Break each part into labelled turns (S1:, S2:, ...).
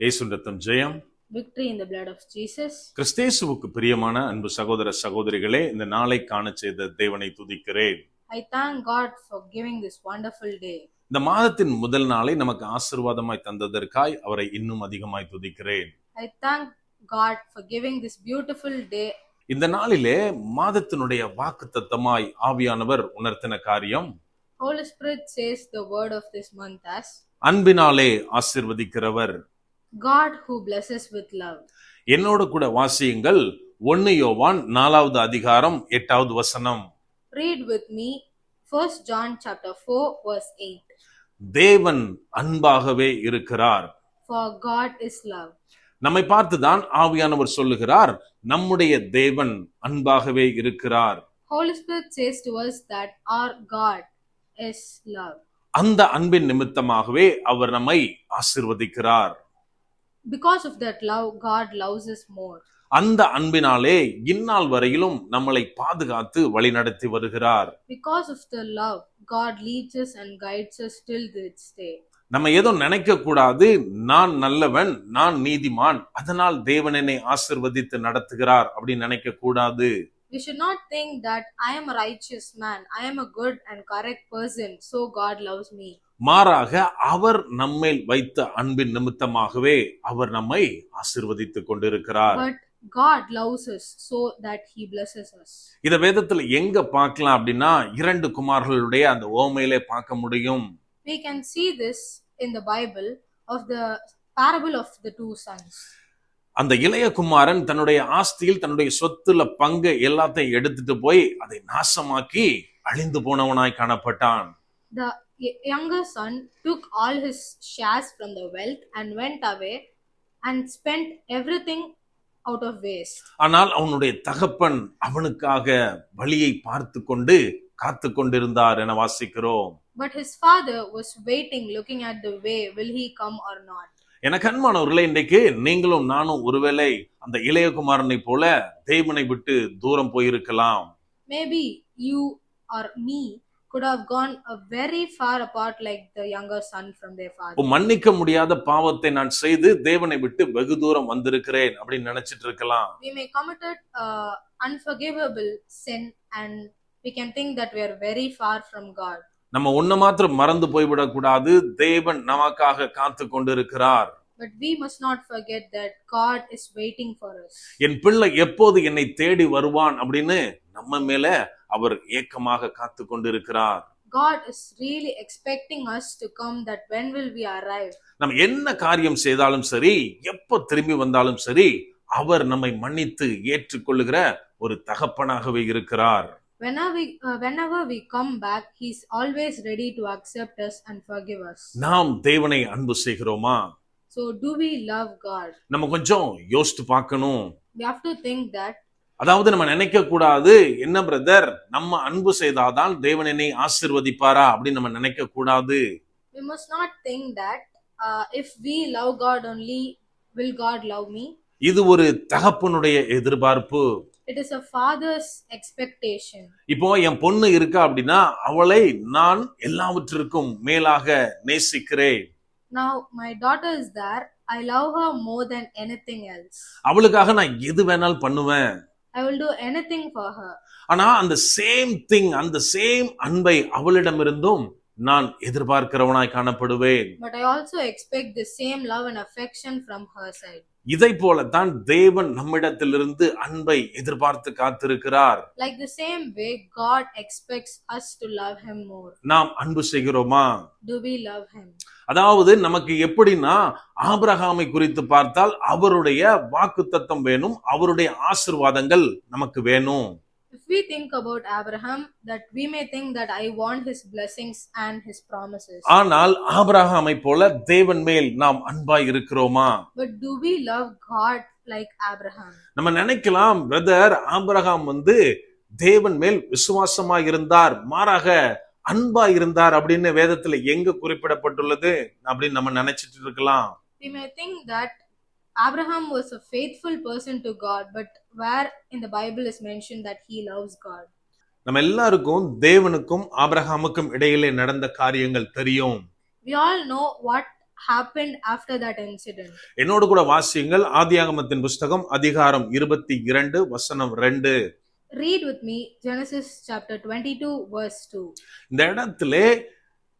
S1: இயேசுவின் ரத்தம் ஜெயம்.
S2: Victory in the blood of Jesus.
S1: கிறிஸ்தேசுவுக்கு பிரியமான அன்பு சகோதர சகோதரிகளே, இந்த நாளை காண செய்த தேவனை துதிக்கிறேன்.
S2: I thank God for giving this wonderful day.
S1: இந்த மாதத்தின் முதல் நாளை நமக்கு ஆசீர்வாதமாய் தந்ததற்காய் அவரை இன்னும் அதிகமாய் துதிக்கிறேன்.
S2: I thank God for giving this beautiful day.
S1: இந்த நாளிலே மாதத்தினுடைய வாக்குத்தத்தமாய் ஆவியானவர் உணர்த்தின காரியம்,
S2: Holy Spirit says the word of this month as
S1: அன்பினாலே ஆசீர்வதிக்கிறவர்.
S2: God who blesses with love.
S1: என்னோடு கூட வாசியுங்கள். 1 யோவான் 4வது அதிகாரம் 8வது வசனம்.
S2: Read with me 1 John chapter 4 verse 8.
S1: தேவன் அன்பாகவே இருக்கிறார்.
S2: For God is love.
S1: நம்மை பார்த்துதான் ஆவியானவர் சொல்லுகிறார், நம்முடைய தேவன் அன்பாகவே இருக்கிறார்.
S2: Holy Spirit says to us that our God is love.
S1: அந்த அன்பின் நிமித்தமாகவே அவர் நம்மை ஆசீர்வதிக்கிறார்.
S2: Because of that love, God loves us more.
S1: அந்த அன்பினாலே இந்நாள் வரையிலும் நம்மளை பாதுகாத்து வழிநடத்தி வருகிறார்.
S2: Because of the love, God leads us and guides us till this day.
S1: நம்ம ஏதோ நினைக்க கூடாது, நான் நல்லவன், நான் நீதிமான், அதனால் தேவன் என்னை ஆசீர்வதித்து நடத்துகிறார் அப்படின்னு நினைக்க கூடாது.
S2: We should not think that I am a righteous man, I am a good and correct person, so God loves me.
S1: மாறாக அவர் நம்மேல் வைத்த அன்பின் நிமித்தமாகவே அவர் நம்மை ஆசீர்வதித்துக் கொண்டிருக்கிறார்.
S2: But God loves us so that He blesses us.
S1: இத வேதத்துல எங்க பார்க்கலாம் அப்படின்னா, 2 குமாரர்களுடைய அந்த ஓமையிலே பார்க்க முடியும்.
S2: We can see this in the Bible of the parable of the two sons.
S1: அந்த இளைய குமாரன் தன்னுடைய ஆஸ்தியில் தன்னுடைய சொத்துல பங்கு எல்லாத்தையும் எடுத்துட்டு போய் அதை நாசமாக்கி அழிந்து போனவனாய் காணப்பட்டான்.
S2: The younger son took all his shares from the wealth and went away and spent everything out of waste.
S1: ஆனால் அவனுடைய தகப்பன் அவனுக்காக வழியை பார்த்து கொண்டு காத்து கொண்டிருந்தார் என வாசிக்கிறோம்.
S2: But his father was waiting, looking at the way, will he come or not?
S1: எனக்கு அன்பானவர்களே, இன்றைக்கு நீங்களும் நானும் ஒருவேளை அந்த இளைய குமாரனை போல தேவனை விட்டு தூரம் போயிருக்கலாம்.
S2: Maybe you or me could have gone a very far apart like the younger son from their father.
S1: மன்னிக்க முடியாத பாவத்தை நான் செய்து தேவனை விட்டு வெகு தூரம் வந்திருக்கிறேன் அப்படின்னு நினைச்சிட்டு இருக்கலாம்.
S2: We may committed unforgivable sin and we can think that we are very far from God.
S1: நம்ம ஒன்ன மாத்திரம் மறந்து போய்விடக் கூடாது, தேவன் நமக்காக காத்து கொண்டிருக்கிறார்.
S2: But we must not forget that God is waiting for us.
S1: என் பிள்ளை எப்போது என்னை தேடி வருவான் அப்படின்னு நம்ம மேல அவர் ஏக்கமாக காத்து கொண்டிருக்கிறார்.
S2: God is really expecting us to come, that when will we arrive?
S1: நம்ம என்ன காரியம் செய்தாலும் சரி, எப்போ திரும்பி வந்தாலும் சரி, அவர் நம்மை மன்னித்து ஏற்றுக்கொள்ளுகிற ஒரு தகப்பனாகவே இருக்கிறார்.
S2: Whenever we come back, He's always ready to accept us and forgive us.
S1: நாம் தேவனை அன்பு செய்கிறோமா?
S2: So do we love God?
S1: நம்ம கொஞ்சம் யோசித்து பார்க்கணும்.
S2: We have to think that.
S1: அதாவது நம்ம நினைக்க கூடாது, என்ன பிரதர் நம்ம அன்பு செய்தாதான் தேவன் என்னை ஆசீர்வதிப்பாரா அப்படின்னு நம்ம நினைக்க கூடாது.
S2: We must not think that if we love God only, will God love me?
S1: இது ஒரு தகப்பனுடைய எதிர்பார்ப்பு.
S2: It is a father's expectation.
S1: இப்போ என் பொண்ணு இருக்கா அப்படின்னா அவளை நான் எல்லாவற்றிற்கும் மேலாக நேசிக்கிறேன்.
S2: Now my daughter is there, I love her more than anything else.
S1: அவளுக்காக நான் எது வேணாலும் பண்ணுவேன்.
S2: I will do anything for her.
S1: ஆனா அந்த சேம் திங், அந்த சேம் அன்பை அவளிடமிருந்தும் நான் எதிர்பார்க்கிறவனாய் காணப்படுவேன்.
S2: But I also expect the same love and affection from her side.
S1: இதை போலத்தான் தேவன் நம்மிடத்திலிருந்து அன்பை எதிர்பார்த்து காத்திருக்கிறார்.
S2: Like the same way, God expects us to love Him more.
S1: நாம் அன்பு செய்கிறோமா?
S2: Do we love Him?
S1: அதாவது நமக்கு எப்படின்னா, ஆபிரகாமை குறித்து பார்த்தால் அவருடைய வாக்குத்தத்தம் வேணும், அவருடைய ஆசீர்வாதங்கள் நமக்கு வேணும்.
S2: If we think about Abraham, that we may think that I want his blessings and his promises.
S1: ஆனால் ஆபிரகாமை போல தேவன் மேல் நாம் அன்பாய் இருக்கிறோமா?
S2: But do we love God like Abraham?
S1: நம்ம நினைக்கலாம், பிரதர் ஆபிரகாம் தேவன் மேல் விசுவாசமா இருந்தார், மாறாக அன்பா இருந்தார் அப்படின்னு வேதத்துல எங்க குறிப்பிடப்பட்டுள்ளது அப்படின்னு நம்ம நினைச்சிட்டு இருக்கலாம்.
S2: We may think that Abraham was a faithful person to God, but where in the Bible is mentioned that he loves God?
S1: நம்ம எல்லாருக்கும் தேவனுக்கும் ஆபிரகாமுக்கும் இடையிலே நடந்த காரியங்கள் தெரியும்.
S2: We all know what happened after that incident.
S1: என்னோடு கூட வாசியுங்கள் ஆதியாகமத்தின் புஸ்தகம் அதிகாரம் 22 வசனம் 2.
S2: Read with me Genesis chapter 22 verse 2.
S1: இந்த இடத்திலே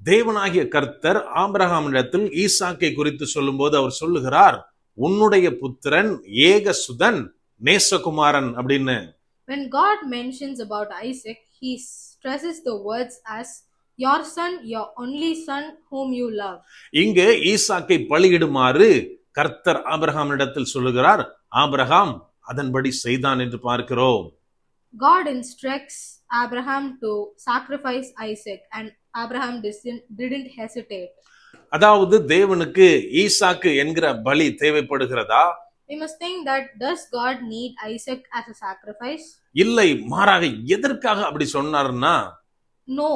S1: தேவனாகிய கர்த்தர் ஆபிரகாமிடத்தில் ஈசாக்கை குறித்து சொல்லும்போது அவர் சொல்லுகிறார், உன்னுடைய புத்திரன் ஏகசுதன் நேசகுமாரன் அப்படின்னு.
S2: When God mentions about Isaac, he stresses the words as your son, your only son whom you love.
S1: இங்கே ஈசாக்கை பலியிடுமாறு கர்த்தர் ஆபிரகாமிடத்தில் சொல்லுகிறார். ஆபிரகாம் அதன்படி செய்தான் என்று பார்க்கிறோம்.
S2: God instructs Abraham to sacrifice Isaac and Abraham didn't hesitate.
S1: அதாவது தேவனுக்கு ஈசாக்கு என்கிற பலி தேவைப்படுகிறதா?
S2: We must think that does God need Isaac as a sacrifice?
S1: இல்லை, மாறாக எதற்காக அப்படி சொன்னார்னா,
S2: No.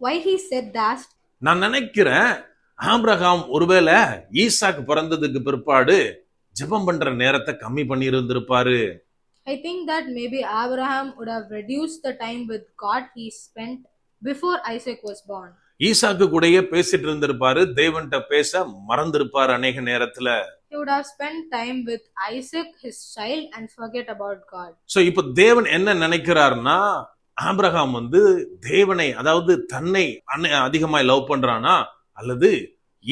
S2: Why he said that?
S1: நான் நினைக்கிறேன் ஆபிரகாம் ஒருவேளை ஈசாக்கு பிறந்ததுக்கு பிற்பாடு ஜெபம் பண்ற நேரத்தை கம்மி பண்ணி இருந்திருப்பாரு.
S2: I think that maybe Abraham would have reduced the time with God he spent before Isaac was born.
S1: ஈசாக்கு கூடயே பேசிட்டு இருந்திருப்பாரு, தேவன்கிட்ட பேச மறந்திருப்பாரு அநேக நேரத்துல.
S2: He would have spent time with Isaac, his child, and forget about God.
S1: So இப்ப தேவன் என்ன நினைக்கிறார்னா, ஆபிரகாம் தேவனை, அதாவது தன்னை அதிகமாய் லவ் பண்றானா அல்லது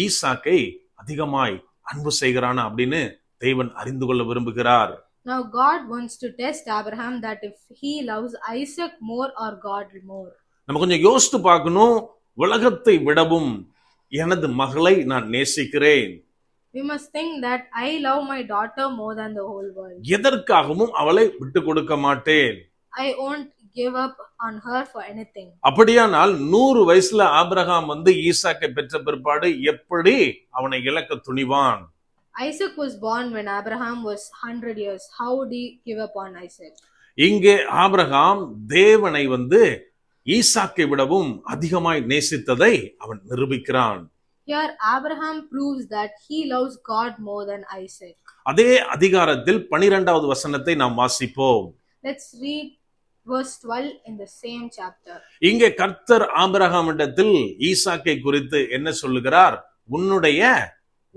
S1: ஈசாக்கை அதிகமாய் அன்பு செய்கிறானா அப்படின்னு தேவன் அறிந்து கொள்ள விரும்புகிறார்.
S2: Now God wants to test Abraham that if he loves Isaac more or God more.
S1: நம்ம கொஞ்சம் யோசித்து பார்க்கணும். உலகத்தை விடவும் எனது மகளை நான் நேசிக்கிறேன்.
S2: We must think that I love my daughter more than the whole world.
S1: எதற்காகவும் அவளை விட்டு கொடுக்க மாட்டேன்.
S2: I won't give up on her for anything.
S1: அப்படியானால் 100 வயசுல ஆபிரகாம் ஈசாக்கை பெற்ற பிற்பாடு எப்படி அவனை இழக்க துணிவான்?
S2: Isaac was born when Abraham was 100 years. How would he give up on Isaac?
S1: இங்கே ஆபிரகாம் தேவனை ஈசாக்கை விடவும் அதிகமாய் நேசித்ததை அவன் நிரூபிக்கிறான்.
S2: Here Abraham proves that he loves God more than Isaac.
S1: அதே அதிகாரத்தில் 12வது வசனத்தை நாம் வாசிப்போம்.
S2: Let's read verse 12 in the same chapter.
S1: இங்கே கர்த்தர் ஆபிரகாமிடத்தில் ஈசாக்கை குறித்து என்ன சொல்லுகிறார்? உன்னுடைய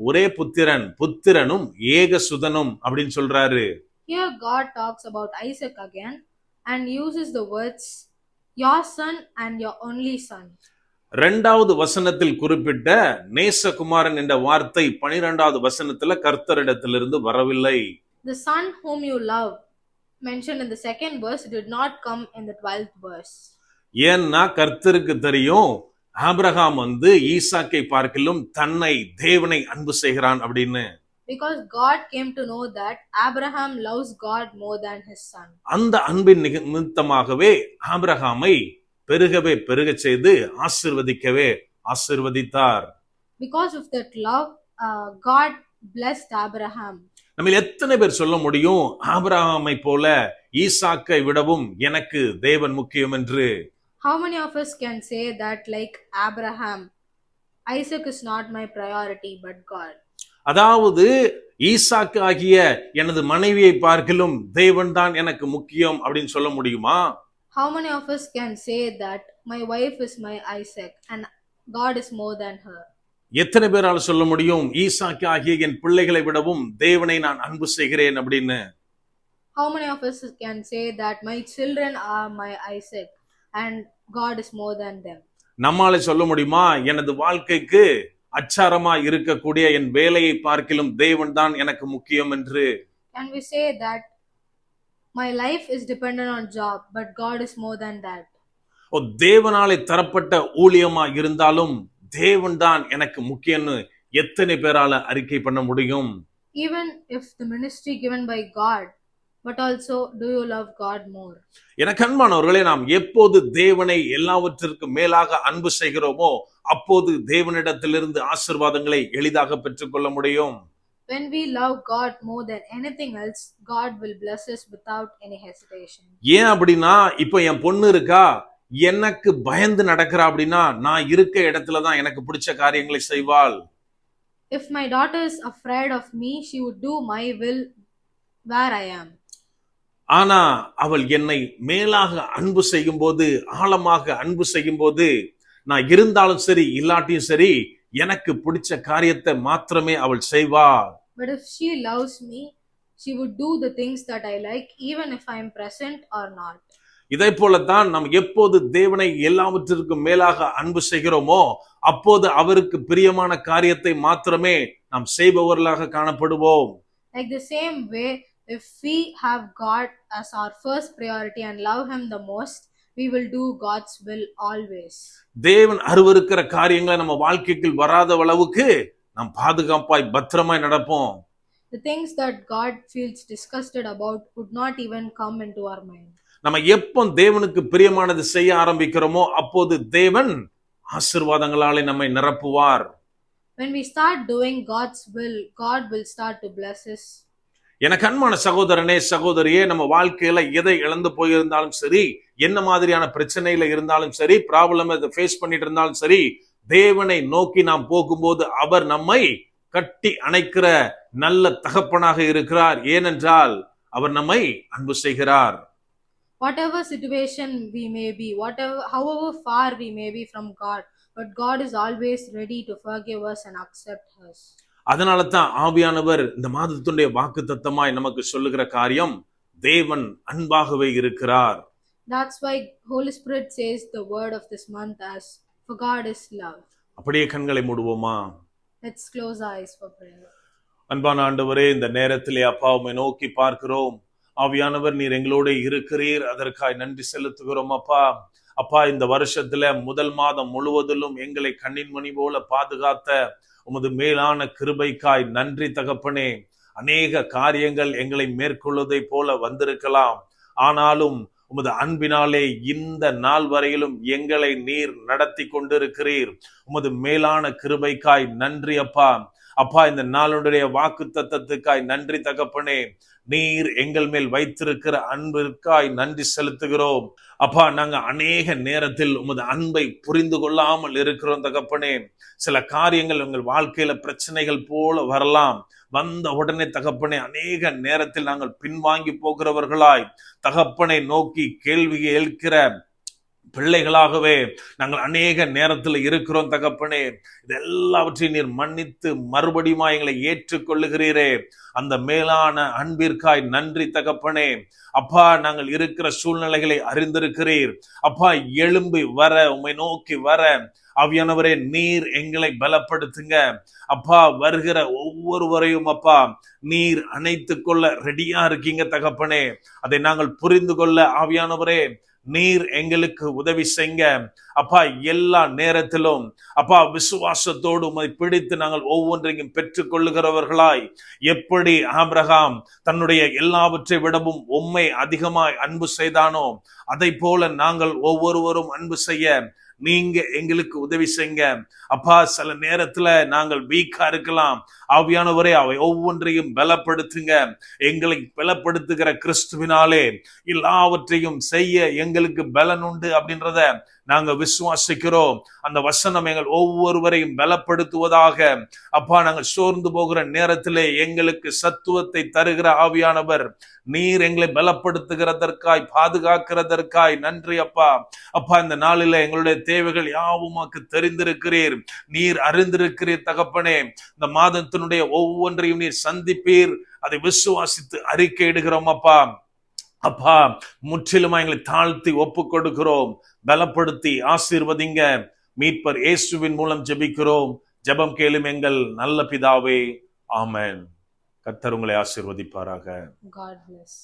S1: ஒரே புத்திரனும் ஏகசுதனும் அப்படின்னு சொல்றாரு.
S2: Here God talks about Isaac again and uses the words your son and your only son.
S1: 2வது வசனத்தில் குறிப்பிட்ட நேசகுமாரன் என்ற வார்த்தை 12வது வசனத்துல கர்த்தரிடத்திலிருந்து வரவில்லை.
S2: The son whom you love mentioned in the second verse did not come in the 12th verse.
S1: ஏன்னா கர்த்தருக்கு தெரியும் ஆபிரகாம் ஈசாக்கை பார்க்கிலும் தன்னை தேவனை அன்பு செய்கிறான் அப்படின்னு.
S2: Because God came to know that Abraham loves God more than his son.
S1: அந்த அன்பின் நிமித்தமாகவே ஆபிரகாமை பெருகவே பெருக செய்து ஆசீர்வதிக்கவே ஆசீர்வதித்தார்.
S2: Because of that love, God blessed Abraham.
S1: நம்ம எத்தனை பேர் சொல்ல முடியும் ஆபிரகாமை போல ஈசாக்கை விடவும் எனக்கு தேவன் முக்கியம் என்று?
S2: How many of us can say that like Abraham, Isaac is not my priority but God?
S1: அதாவது ஈசாக்கு ஆகிய எனது மனைவியை பார்க்கிலும் தேவன் தான் எனக்கு முக்கியம் அப்படின்னு சொல்ல முடியுமா?
S2: How many of us can say that my wife is my Isaac and God is more than her?
S1: எத்தனை பேரால் சொல்ல முடியும் ஈசாக்கு ஆகிய என் பிள்ளைகளை விடவும் தேவனை நான் அன்பு செய்கிறேன் அப்படின்னு?
S2: How many of us can say that my children are my Isaac and God is more than them?
S1: நம்மால சொல்ல முடியுமா எனது வாழ்க்கைக்கு அச்சாரமா இருக்கக்கூடிய என் வேலையை பார்க்கிலும் தேவன் தான் எனக்கு முக்கியம் என்று?
S2: Can we say that my life is dependent on job but God is more than that?
S1: தேவனாலே தரப்பட்ட ஊழியமா இருந்தாலும் தேவன் தான் எனக்கு முக்கியம்னு எத்தனை பேரால அறிக்கை பண்ண முடியும்?
S2: Even if the ministry given by God, but also do you love God more?
S1: எனக்கு அன்பானவர்களே, நாம் எப்போது தேவனை எல்லாவற்றிற்கும் மேலாக அன்பு செய்கிறோமோ அப்போது தேவனிடத்திலிருந்து ஆசீர்வாதங்களை எளிதாக பெற்றுக்கொள்ள முடியும்.
S2: When we love God more than anything else, God will bless us without any hesitation.
S1: ஏன் அப்படின்னா, இப்போ என் பொண்ணு இருக்கா, எனக்கு பயந்து நடக்கிறா அப்படின்னா நான் இருக்க இடத்துல தான் எனக்கு பிடிச்ச காரியங்களை செய்வாள்.
S2: If my daughter is afraid of me, she would do my will where I am.
S1: ஆனா அவள் என்னை மேலாக அன்பு செய்யும் போது, ஆழமாக அன்பு செய்யும் போது, நான் இருந்தாலும் சரி இல்லாட்டியும் சரி எனக்கு பிடிச்ச காரியத்தை மாத்திரமே அவள் செய்வாள்.
S2: But if she loves me, she would do the things that I like, even if I am present or not.
S1: இதை போலத்தான் நாம் எப்போது தேவனை எல்லாவற்றிற்கும் மேலாக அன்பு செய்கிறோமோ அப்போது அவருக்கு பிரியமான காரியத்தை மாத்திரமே நாம் செய்பவர்களாக காணப்படுவோம்.
S2: Like the same way, if we have God as our first priority and love Him the most, we will do God's will always.
S1: தேவன் அருவருக்கிற காரியங்களை நம்ம வாழ்க்கைக்குள் வராத அளவுக்கு நாம் பாதுகாப்பாய் பத்திரமாய் நடப்போம்.
S2: The things that God feels disgusted about would not even come into our mind.
S1: நம்ம எப்போ தேவனுக்கு பிரியமானது செய்ய ஆரம்பிக்கிறோமோ அப்போது தேவன் ஆசீர்வாதங்களாலே நம்மை நிரப்புவார்.
S2: When we start doing God's will, God will start to bless us.
S1: எனக்கு அன்பான சகோதரனே சகோதரியே, நம்ம வாழ்க்கையில எதை இழந்து போயிருந்தாலும் சரி, என்ன மாதிரியான பிரச்சனையில இருந்தாலும் சரி, ப்ராப்ளம் ஃபேஸ் பண்ணிட்டு இருந்தாலும் சரி, தேவனை நோக்கி நாம் போகும்போது அவர் நம்மை கட்டி அணைக்கிற நல்ல தகப்பனாக இருக்கிறார். ஏனென்றால் அவர் நம்மை அன்பு செய்கிறார்.
S2: Whatever situation we may be, however far we may be from God, but God is always ready to forgive us and accept us.
S1: அதனால தான் ஆவியானவர் இந்த மாதத்துடைய வாக்குத்தத்தமாய் நமக்கு சொல்லுகிற காரியம், தேவன் அன்பாகவே இருக்கிறார்.
S2: That's why Holy Spirit says the word of this month as, for God is love.
S1: அப்படியே கண்களை மூடுவோமா?
S2: Let's close our eyes for prayer.
S1: அன்பான ஆண்டவரே, இந்த நேரத்திலே அப்பா உம்மை நோக்கி பார்க்கிறோம். ஆவியானவர் நீர் எங்களோட இருக்கிறீர், அதற்காய் நன்றி செலுத்துகிறோம் அப்பா. அப்பா, இந்த வருஷத்துல முதல் மாதம் முழுவதிலும் எங்களை கண்ணின் மணி போல பாதுகாத்த உமது மேலான கிருபைக்காய் நன்றி தகப்பனே. அநேக காரியங்கள் எங்களை மேற்கொள்வதை போல வந்திருக்கலாம், ஆனாலும் உமது அன்பினாலே இந்த நாள் வரையிலும் எங்களை நீர் நடத்தி கொண்டிருக்கிறீர். உமது மேலான கிருபைக்காய் நன்றி அப்பா. அப்பா, இந்த நாளுடைய வாக்குத்தத்தத்துக்காய் நன்றி தகப்பனே. நீர் எங்கள் மேல் வைத்திருக்கிற அன்பிற்காய் நன்றி செலுத்துகிறோம் அப்பா. நாங்க அநேக நேரத்தில் உமது அன்பை புரிந்து கொள்ளாமல் இருக்கிறோம் தகப்பனே. சில காரியங்கள் உங்கள் வாழ்க்கையில பிரச்சனைகள் போல வரலாம், வந்த உடனே தகப்பனே அநேக நேரத்தில் நாங்கள் பின்வாங்கி போகிறவர்களாய் தகப்பனை நோக்கி கேள்வி கேட்கிற பிள்ளைகளாகவே நாங்கள் அநேக நேரத்தில் இருக்கிறோம் தகப்பனே. இதெல்லாவற்றையும் நீர் மன்னித்து மறுபடியும் எங்களை ஏற்றுக்கொள்ளுகிறீரே, அந்த மேலான அன்பிற்காய் நன்றி தகப்பனே. அப்பா, நாங்கள் இருக்கிற சூழ்நிலைகளை அறிந்திருக்கிறீர் அப்பா. எழும்பி வர, உம்மை நோக்கி வர ஆவியானவரே நீர் எங்களை பலப்படுத்துங்க அப்பா. வருகிற ஒவ்வொருவரையும் அப்பா நீர் அணைத்து கொள்ள ரெடியா இருக்கீங்க தகப்பனே. அதை நாங்கள் புரிந்து கொள்ள ஆவியானவரே நீர் எங்களுக்கு உதவி செய்ங்க அப்பா. எல்லா நேரத்திலும் அப்பா விசுவாசத்தோடு உம்மை பிடித்து நாங்கள் ஒவ்வொன்றையும் பெற்றுக் கொள்ளுகிறவர்களாய், எப்படி ஆபிரகாம் தன்னுடைய எல்லாவற்றை விடவும் உம்மை அதிகமாய் அன்பு செய்தானோ அதை போல நாங்கள் ஒவ்வொருவரும் அன்பு செய்ய நீங்க எங்களுக்கு உதவி செய்யுங்க அப்பா. சில நேரத்துல நாங்கள் வீக்கா இருக்கலாம், ஆவியானவரே அவை ஒவ்வொன்றையும் பலப்படுத்துங்க. எங்களை பலப்படுத்துகிற கிறிஸ்துவினாலே எல்லாவற்றையும் செய்ய எங்களுக்கு பலன் உண்டு அப்படின்றத நாங்க விசுவாசிக்கிறோம். அந்த வசனம் எங்கள் ஒவ்வொருவரையும் பலப்படுத்துவதாக அப்பா. நாங்கள் சோர்ந்து போகிற நேரத்திலே எங்களுக்கு சத்துவத்தை தருகிற ஆவியானவர் நீர் எங்களை பலப்படுத்துகிறதற்காய் பாதுகாக்கிறதற்காய் நன்றி அப்பா. அப்பா, இந்த நாளில எங்களுடைய தேவைகள் யாவுமாக்கு தெரிந்திருக்கிறீர், நீர் அறிந்திருக்கிறீர் தகப்பனே. இந்த மாதத்தினுடைய ஒவ்வொன்றையும் நீர் சந்திப்பீர், அதை விசுவாசித்து அறிக்கையிடுகிறோம் அப்பா. அப்பா, முற்றிலுமா எங்களை தாழ்த்தி ஒப்பு கொடுக்கிறோம், பலப்படுத்தி ஆசீர்வதிங்க. மீட்பர் இயேசுவின் மூலம் ஜெபிக்கிறோம், ஜெபம் கேளும் எங்கள் நல்ல பிதாவே, ஆமென். கர்த்தர் உங்களை ஆசீர்வதிப்பாராக.
S2: God bless.